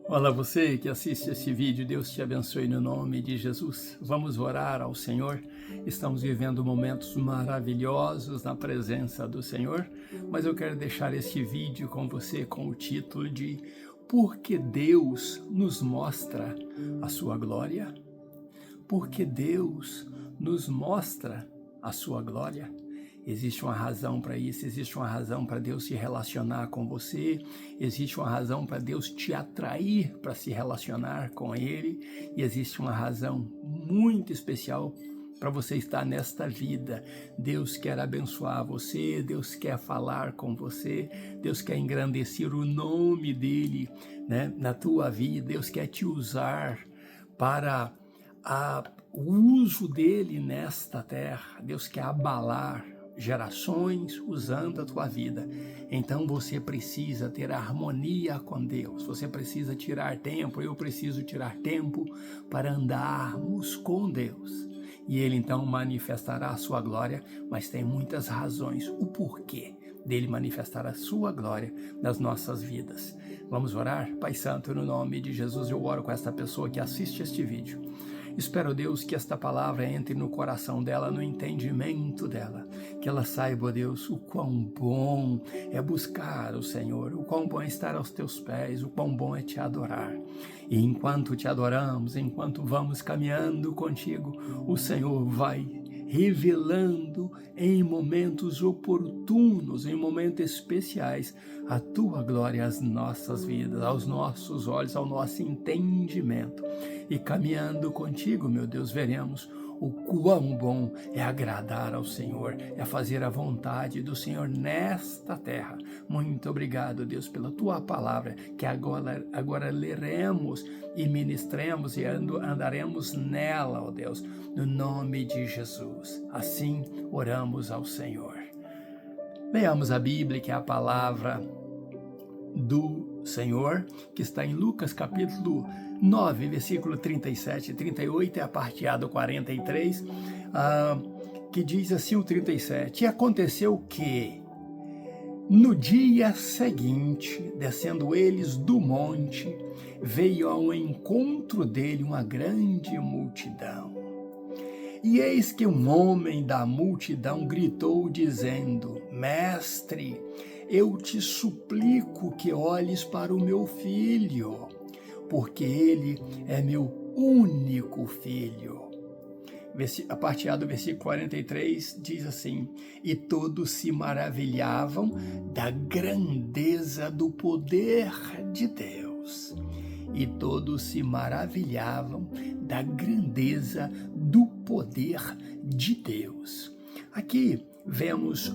Olá, você que assiste esse vídeo, Deus te abençoe no nome de Jesus. Vamos orar ao Senhor. Estamos vivendo momentos maravilhosos na presença do Senhor, mas eu quero deixar este vídeo com você com o título de Porque Deus nos mostra a sua glória? Porque Deus nos mostra a sua glória? Existe uma razão para isso, existe uma razão para Deus se relacionar com você, existe uma razão para Deus te atrair para se relacionar com Ele, e existe uma razão muito especial para você estar nesta vida. Deus quer abençoar você, Deus quer falar com você, Deus quer engrandecer o nome dEle, né, na tua vida. Deus quer te usar para o uso dEle nesta terra. Deus quer abalar gerações usando a tua vida. Então você precisa ter harmonia com Deus, você precisa tirar tempo, eu preciso tirar tempo para andarmos com Deus. E Ele então manifestará a sua glória, mas tem muitas razões, o porquê dele manifestar a sua glória nas nossas vidas. Vamos orar? Pai Santo, no nome de Jesus, eu oro com esta pessoa que assiste este vídeo. Espero, Deus, que esta palavra entre no coração dela, no entendimento dela, que ela saiba, Deus, o quão bom é buscar o Senhor, o quão bom é estar aos teus pés, o quão bom é te adorar. E enquanto te adoramos, enquanto vamos caminhando contigo, o Senhor vai revelando em momentos oportunos, em momentos especiais, a tua glória às nossas vidas, aos nossos olhos, ao nosso entendimento. E caminhando contigo, meu Deus, veremos o quão bom é agradar ao Senhor, é fazer a vontade do Senhor nesta terra. Muito obrigado, Deus, pela tua palavra, que agora leremos e ministremos e andaremos nela, ó Deus, no nome de Jesus. Assim oramos ao Senhor. Leamos a Bíblia, que é a palavra do Senhor, que está em Lucas capítulo 9, versículo 37 e 38, é a parte A do 43, que diz assim o 37, e aconteceu que, no dia seguinte, descendo eles do monte, veio ao encontro dele uma grande multidão. E eis que um homem da multidão gritou, dizendo, Mestre, eu te suplico que olhes para o meu filho, porque ele é meu único filho. A parte A do versículo 43 diz assim, e todos se maravilhavam da grandeza do poder de Deus. E todos se maravilhavam da grandeza do poder de Deus. Aqui vemos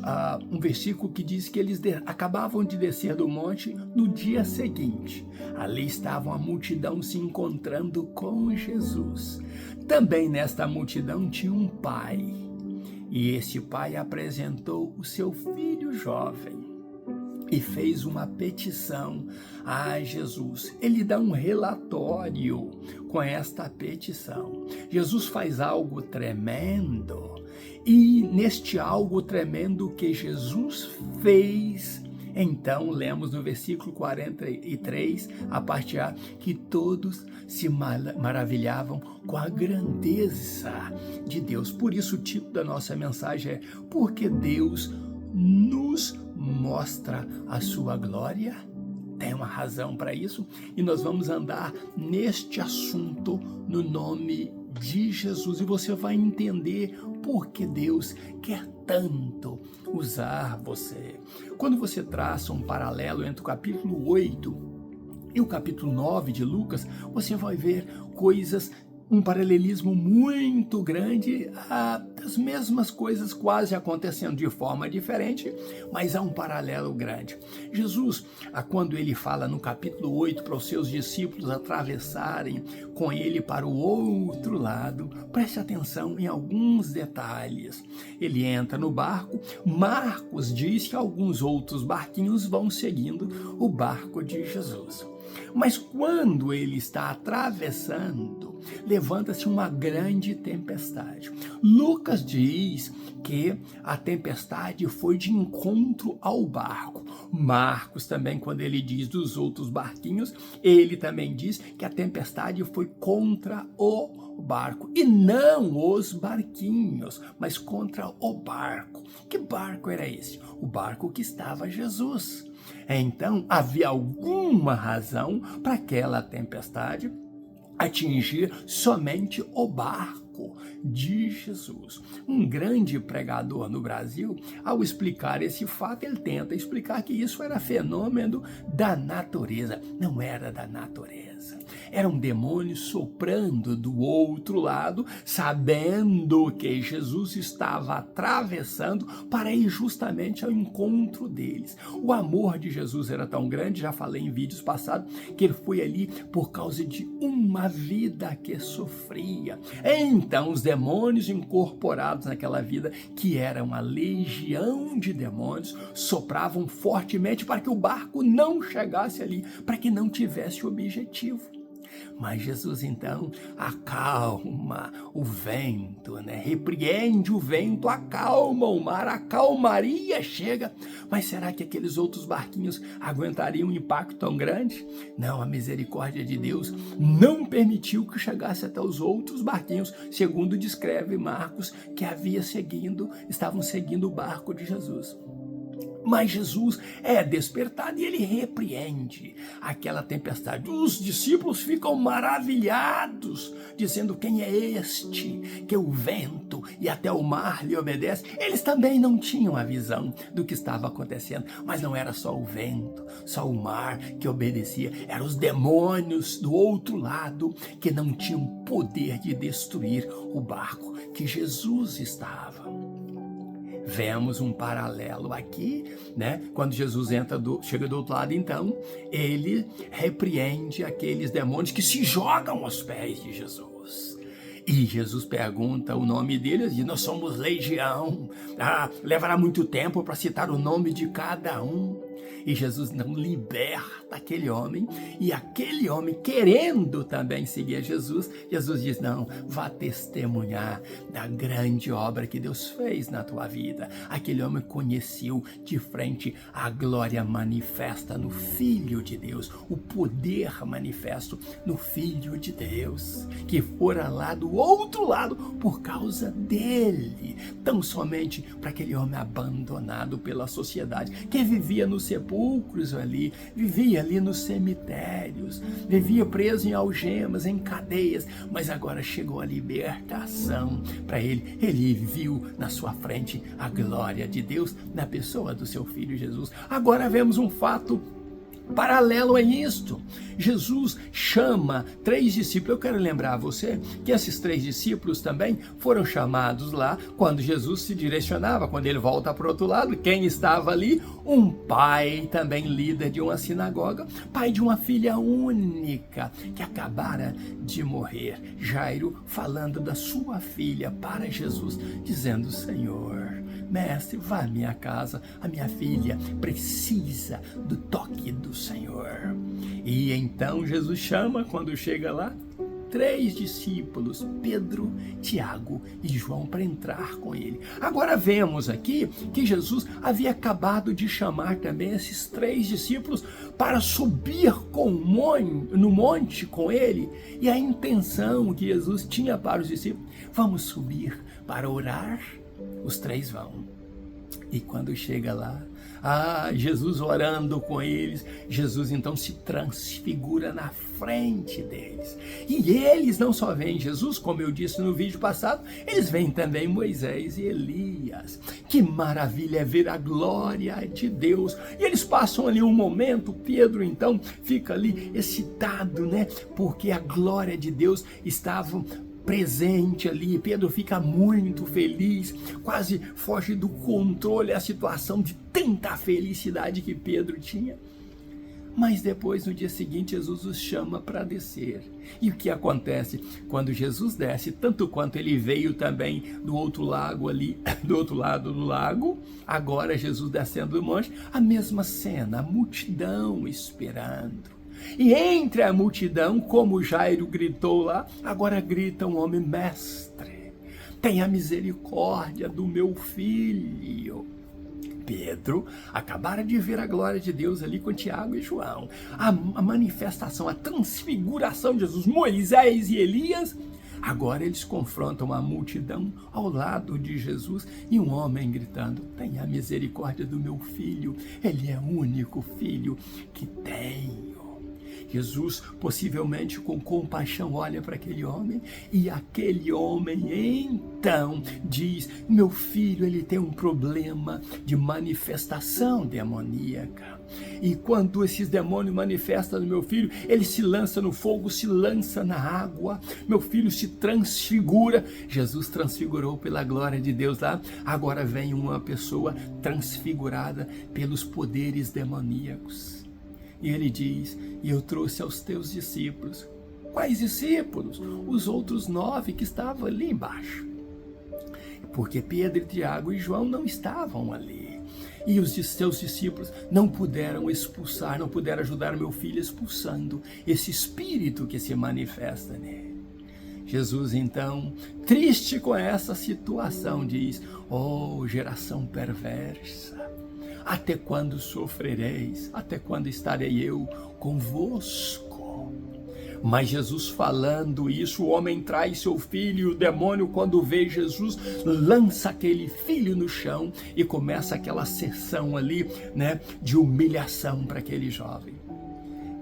um versículo que diz que eles acabavam de descer do monte no dia seguinte. Ali estavam a multidão se encontrando com Jesus. Também nesta multidão tinha um pai. E esse pai apresentou o seu filho jovem e fez uma petição a Jesus. Ele dá um relatório com esta petição. Jesus faz algo tremendo, e neste algo tremendo que Jesus fez, então lemos no versículo 43, a parte A, que todos se maravilhavam com a grandeza de Deus. Por isso o título da nossa mensagem é Porque Deus nos mostra a sua glória. Tem uma razão para isso, e nós vamos andar neste assunto no nome de Jesus, e você vai entender por que Deus quer tanto usar você. Quando você traça um paralelo entre o capítulo 8 e o capítulo 9 de Lucas, você vai ver coisas, um paralelismo muito grande, das mesmas coisas quase acontecendo de forma diferente, mas há um paralelo grande. Jesus, quando ele fala no capítulo 8 para os seus discípulos atravessarem com ele para o outro lado, preste atenção em alguns detalhes. Ele entra no barco, Marcos diz que alguns outros barquinhos vão seguindo o barco de Jesus. Mas quando ele está atravessando, levanta-se uma grande tempestade. Lucas diz que a tempestade foi de encontro ao barco. Marcos também, quando ele diz dos outros barquinhos, ele também diz que a tempestade foi contra o barco, e não os barquinhos, mas contra o barco. Que barco era esse? O barco que estava Jesus. Então, havia alguma razão para aquela tempestade atingir somente o barco de Jesus. Um grande pregador no Brasil, ao explicar esse fato, ele tenta explicar que isso era fenômeno da natureza. Não era da natureza. Era um demônio soprando do outro lado, sabendo que Jesus estava atravessando para ir justamente ao encontro deles. O amor de Jesus era tão grande, já falei em vídeos passados, que ele foi ali por causa de uma vida que sofria. Então, os demônios incorporados naquela vida, que era uma legião de demônios, sopravam fortemente para que o barco não chegasse ali, para que não tivesse objetivo. Mas Jesus, então, acalma o vento, repreende o vento, acalma o mar, a calmaria chega. Mas será que aqueles outros barquinhos aguentariam um impacto tão grande? Não, a misericórdia de Deus não permitiu que chegasse até os outros barquinhos, segundo descreve Marcos, que estavam seguindo o barco de Jesus. Mas Jesus é despertado e ele repreende aquela tempestade. Os discípulos ficam maravilhados, dizendo: quem é este que o vento e até o mar lhe obedece? Eles também não tinham a visão do que estava acontecendo, mas não era só o vento, só o mar que obedecia, eram os demônios do outro lado que não tinham poder de destruir o barco que Jesus estava. Vemos um paralelo aqui, Quando Jesus chega do outro lado, então, ele repreende aqueles demônios que se jogam aos pés de Jesus. E Jesus pergunta o nome deles e nós somos legião. Levará muito tempo para citar o nome de cada um. E Jesus não liberta aquele homem, e aquele homem querendo também seguir a Jesus, Jesus diz: não, vá testemunhar da grande obra que Deus fez na tua vida. Aquele homem conheceu de frente a glória manifesta no Filho de Deus, o poder manifesto no Filho de Deus, que fora lá do outro lado por causa dele, tão somente para aquele homem abandonado pela sociedade, que vivia nos sepulcros ali, vivia ali nos cemitérios, vivia preso em algemas, em cadeias, mas agora chegou a libertação para ele. Ele viu na sua frente a glória de Deus na pessoa do seu Filho Jesus. Agora vemos um fato paralelo a isto. Jesus chama 3 discípulos. Eu quero lembrar a você que esses 3 discípulos também foram chamados lá quando Jesus se direcionava, quando ele volta para o outro lado. Quem estava ali? Um pai, também líder de uma sinagoga, pai de uma filha única que acabara de morrer. Jairo falando da sua filha para Jesus, dizendo: Senhor, mestre, vá à minha casa, a minha filha precisa do toque do Senhor. E então Jesus chama, quando chega lá, 3 discípulos, Pedro, Tiago e João, para entrar com ele. Agora vemos aqui que Jesus havia acabado de chamar também esses 3 discípulos para subir no monte com ele. E a intenção que Jesus tinha para os discípulos: vamos subir para orar. Os 3 vão. E quando chega lá, Jesus orando com eles, Jesus então se transfigura na frente deles. E eles não só veem Jesus, como eu disse no vídeo passado, eles veem também Moisés e Elias. Que maravilha é ver a glória de Deus. E eles passam ali um momento, Pedro então fica ali excitado, porque a glória de Deus estava presente ali. Pedro fica muito feliz, quase foge do controle a situação de tanta felicidade que Pedro tinha. Mas depois, no dia seguinte, Jesus os chama para descer. E o que acontece? Quando Jesus desce, tanto quanto ele veio também do outro lago ali, do outro lado do lago, agora Jesus descendo do monte, a mesma cena, a multidão esperando. E entre a multidão, como Jairo gritou lá, agora grita um homem: mestre, tenha misericórdia do meu filho. Pedro acabara de ver a glória de Deus ali com Tiago e João. A manifestação, a transfiguração de Jesus, Moisés e Elias. Agora eles confrontam a multidão ao lado de Jesus e um homem gritando: tenha misericórdia do meu filho, ele é o único filho que tenho. Jesus, possivelmente com compaixão, olha para aquele homem e aquele homem então diz: meu filho, ele tem um problema de manifestação demoníaca. E quando esses demônios manifestam no meu filho, ele se lança no fogo, se lança na água, meu filho se transfigura. Jesus transfigurou pela glória de Deus lá, agora vem uma pessoa transfigurada pelos poderes demoníacos. E ele diz: e eu trouxe aos teus discípulos. Quais discípulos? Os outros 9 que estavam ali embaixo. Porque Pedro, Tiago e João não estavam ali. E os seus discípulos não puderam expulsar, não puderam ajudar meu filho expulsando esse espírito que se manifesta nele. Jesus então, triste com essa situação, diz: oh, geração perversa, até quando sofrereis? Até quando estarei eu convosco? Mas Jesus falando isso, o homem traz seu filho, e o demônio, quando vê Jesus, lança aquele filho no chão e começa aquela sessão ali, de humilhação para aquele jovem.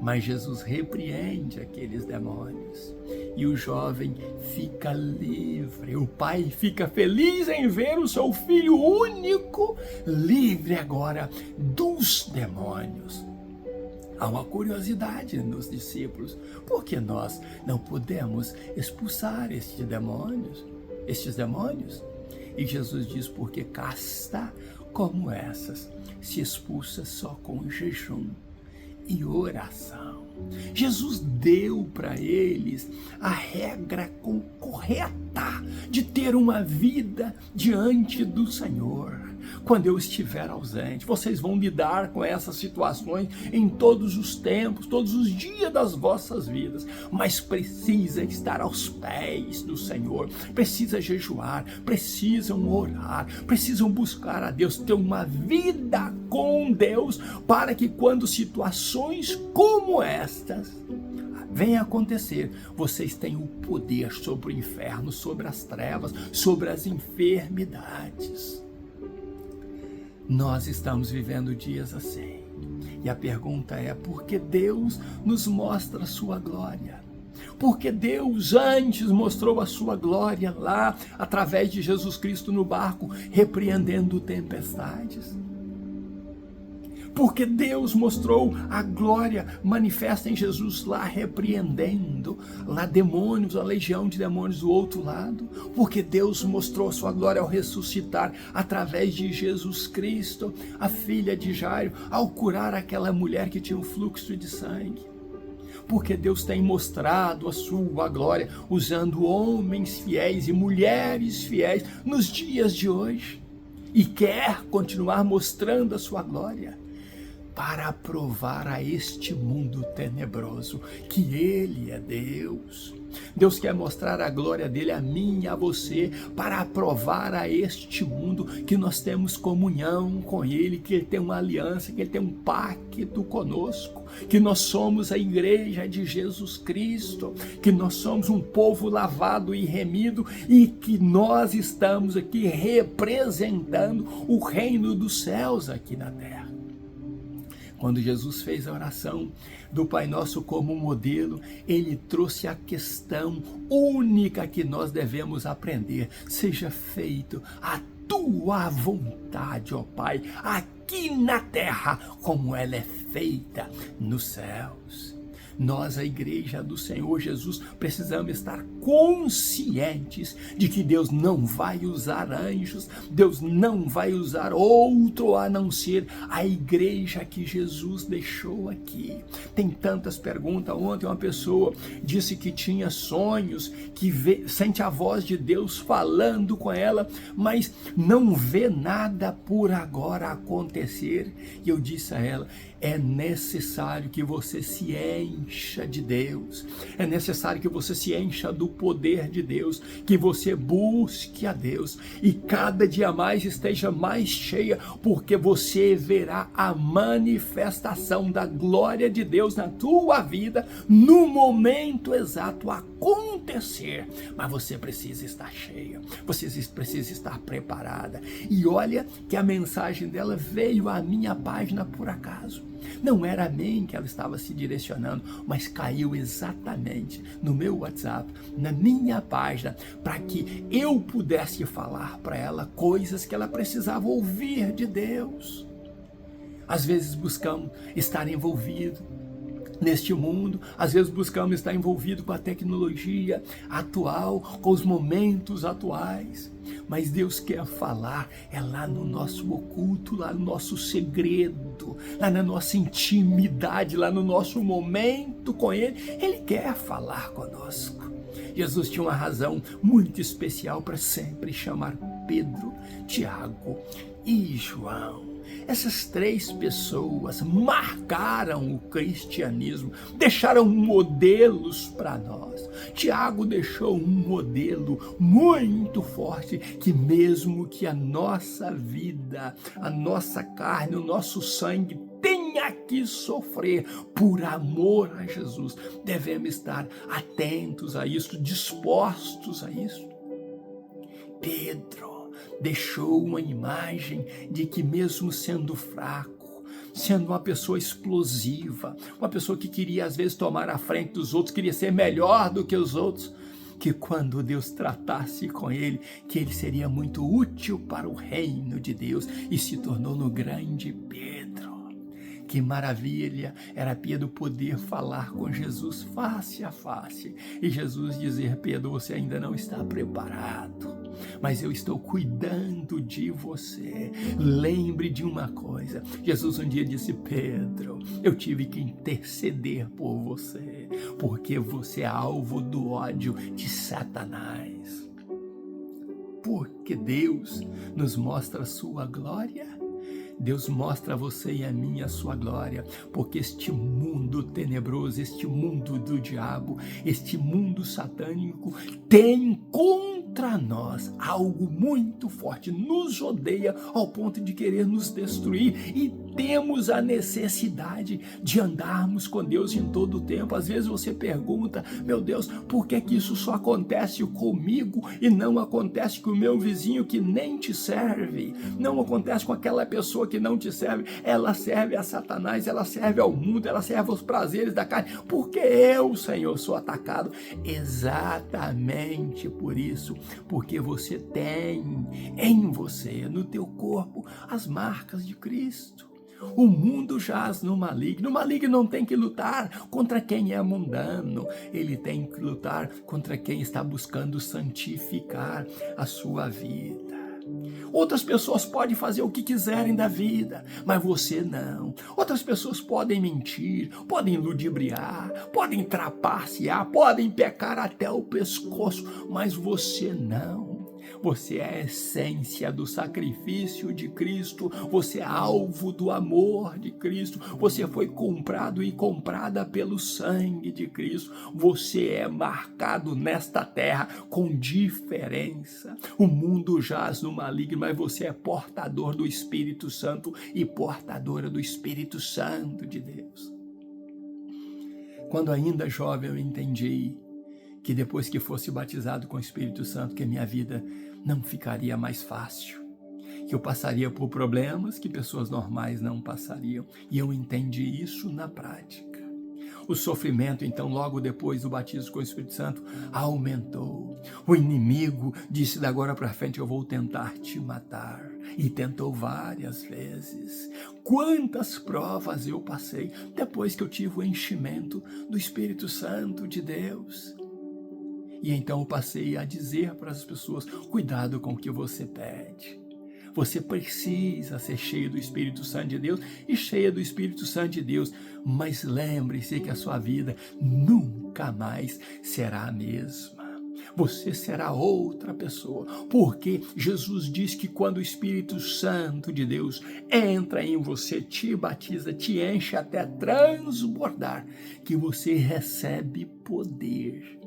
Mas Jesus repreende aqueles demônios e o jovem fica livre. O pai fica feliz em ver o seu filho único livre agora dos demônios. Há uma curiosidade nos discípulos: por que nós não podemos expulsar estes demônios? E Jesus diz: porque casta como essas se expulsa só com jejum e oração. Jesus deu para eles a regra correta de ter uma vida diante do Senhor. Quando eu estiver ausente, vocês vão lidar com essas situações em todos os tempos, todos os dias das vossas vidas, mas precisa estar aos pés do Senhor, precisa jejuar, precisam orar, precisam buscar a Deus, ter uma vida com Deus, para que quando situações como estas venham acontecer, vocês tenham o poder sobre o inferno, sobre as trevas, sobre as enfermidades. Nós estamos vivendo dias assim. E a pergunta é: por que Deus nos mostra a sua glória? Porque Deus antes mostrou a sua glória lá, através de Jesus Cristo no barco, repreendendo tempestades. Porque Deus mostrou a glória manifesta em Jesus lá, repreendendo lá demônios, a legião de demônios do outro lado. Porque Deus mostrou a sua glória ao ressuscitar através de Jesus Cristo, a filha de Jairo, ao curar aquela mulher que tinha um fluxo de sangue. Porque Deus tem mostrado a sua glória usando homens fiéis e mulheres fiéis nos dias de hoje. E quer continuar mostrando a sua glória para provar a este mundo tenebroso que Ele é Deus. Deus quer mostrar a glória dele a mim e a você, para provar a este mundo que nós temos comunhão com Ele, que Ele tem uma aliança, que Ele tem um pacto conosco, que nós somos a igreja de Jesus Cristo, que nós somos um povo lavado e remido e que nós estamos aqui representando o reino dos céus aqui na terra. Quando Jesus fez a oração do Pai Nosso como modelo, Ele trouxe a questão única que nós devemos aprender: seja feito a tua vontade, ó Pai, aqui na terra, como ela é feita nos céus. Nós, a igreja do Senhor Jesus, precisamos estar conscientes de que Deus não vai usar anjos, Deus não vai usar outro a não ser a igreja que Jesus deixou aqui. Tem tantas perguntas. Ontem uma pessoa disse que tinha sonhos, que sente a voz de Deus falando com ela, mas não vê nada por agora acontecer. E eu disse a ela: é necessário que você se encha de Deus, é necessário que você se encha do poder de Deus, que você busque a Deus e cada dia mais esteja mais cheia, porque você verá a manifestação da glória de Deus na tua vida no momento exato acontecer. Mas você precisa estar cheia, você precisa estar preparada. E olha que a mensagem dela veio à minha página por acaso. Não era a mim que ela estava se direcionando, mas caiu exatamente no meu WhatsApp, na minha página, para que eu pudesse falar para ela coisas que ela precisava ouvir de Deus. Às vezes buscamos estar envolvido neste mundo, às vezes buscamos estar envolvido com a tecnologia atual, com os momentos atuais, mas Deus quer falar lá no nosso oculto, lá no nosso segredo, lá na nossa intimidade, lá no nosso momento com Ele. Ele quer falar conosco. Jesus tinha uma razão muito especial para sempre chamar Pedro, Tiago e João. Essas três pessoas marcaram o cristianismo, deixaram modelos para nós. Tiago deixou um modelo muito forte, que mesmo que a nossa vida, a nossa carne, o nosso sangue tenha que sofrer por amor a Jesus, devemos estar atentos a isso, dispostos a isso. Pedro deixou uma imagem de que mesmo sendo fraco, sendo uma pessoa explosiva, uma pessoa que queria às vezes tomar a frente dos outros, queria ser melhor do que os outros, que quando Deus tratasse com ele, que ele seria muito útil para o reino de Deus, e se tornou no grande Pedro. Que maravilha era Pedro poder falar com Jesus face a face, e Jesus dizer: Pedro, você ainda não está preparado, mas eu estou cuidando de você. Lembre de uma coisa, Jesus um dia disse: Pedro, eu tive que interceder por você, porque você é alvo do ódio de Satanás. Porque Deus nos mostra a sua glória, Deus mostra a você e a mim a sua glória, porque este mundo tenebroso, este mundo do diabo, este mundo satânico tem contra nós algo muito forte, nos odeia ao ponto de querer nos destruir, e temos a necessidade de andarmos com Deus em todo o tempo. Às vezes você pergunta: meu Deus, por que isso só acontece comigo e não acontece com o meu vizinho que nem te serve? Não acontece com aquela pessoa que não te serve? Ela serve a Satanás, ela serve ao mundo, ela serve aos prazeres da carne. Porque eu, Senhor, sou atacado? Exatamente por isso, porque você tem em você, no teu corpo, as marcas de Cristo. O mundo jaz no maligno. O maligno não tem que lutar contra quem é mundano. Ele tem que lutar contra quem está buscando santificar a sua vida. Outras pessoas podem fazer o que quiserem da vida, mas você não. Outras pessoas podem mentir, podem ludibriar, podem trapacear, podem pecar até o pescoço, mas você não. Você é a essência do sacrifício de Cristo, você é alvo do amor de Cristo, você foi comprado e comprada pelo sangue de Cristo, você é marcado nesta terra com diferença. O mundo jaz no maligno, mas você é portador do Espírito Santo e portadora do Espírito Santo de Deus. Quando ainda jovem eu entendi que depois que fosse batizado com o Espírito Santo, que a minha vida não ficaria mais fácil, que eu passaria por problemas que pessoas normais não passariam, e eu entendi isso na prática. O sofrimento, então, logo depois do batismo com o Espírito Santo, aumentou. O inimigo disse: da agora para frente eu vou tentar te matar. E tentou várias vezes. Quantas provas eu passei depois que eu tive o enchimento do Espírito Santo de Deus. E então eu passei a dizer para as pessoas: cuidado com o que você pede. Você precisa ser cheio do Espírito Santo de Deus e cheia do Espírito Santo de Deus. Mas lembre-se que a sua vida nunca mais será a mesma. Você será outra pessoa, porque Jesus diz que quando o Espírito Santo de Deus entra em você, te batiza, te enche até transbordar, que você recebe poder.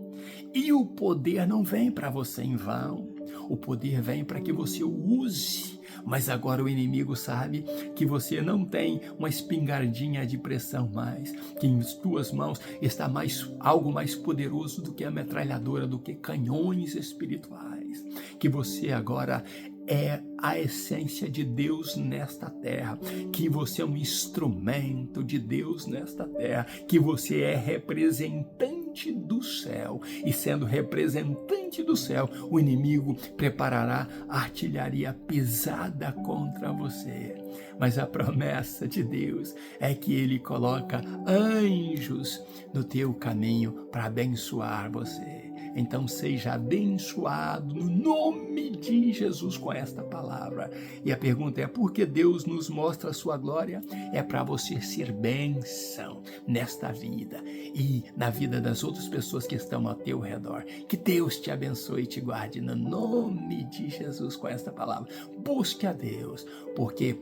E o poder não vem para você em vão, o poder vem para que você o use. Mas agora o inimigo sabe que você não tem uma espingardinha de pressão mais, que em tuas mãos está algo mais poderoso do que a metralhadora, do que canhões espirituais, que você agora é a essência de Deus nesta terra, que você é um instrumento de Deus nesta terra, que você é representante do céu, e sendo representante do céu, o inimigo preparará artilharia pesada contra você. Mas a promessa de Deus é que Ele coloca anjos no teu caminho para abençoar você. Então seja abençoado no nome de Jesus com esta palavra. E a pergunta é: por que Deus nos mostra a sua glória? É para você ser bênção nesta vida e na vida das outras pessoas que estão ao teu redor. Que Deus te abençoe e te guarde no nome de Jesus com esta palavra. Busque a Deus, porque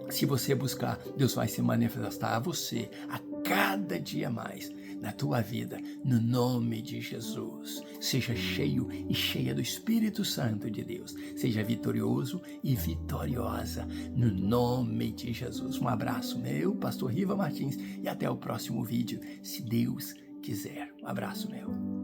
se você buscar, Deus vai se manifestar a você a cada dia mais na tua vida, no nome de Jesus. Seja cheio e cheia do Espírito Santo de Deus. Seja vitorioso e vitoriosa, no nome de Jesus. Um abraço meu, Pastor Riva Martins, e até o próximo vídeo, se Deus quiser. Um abraço meu.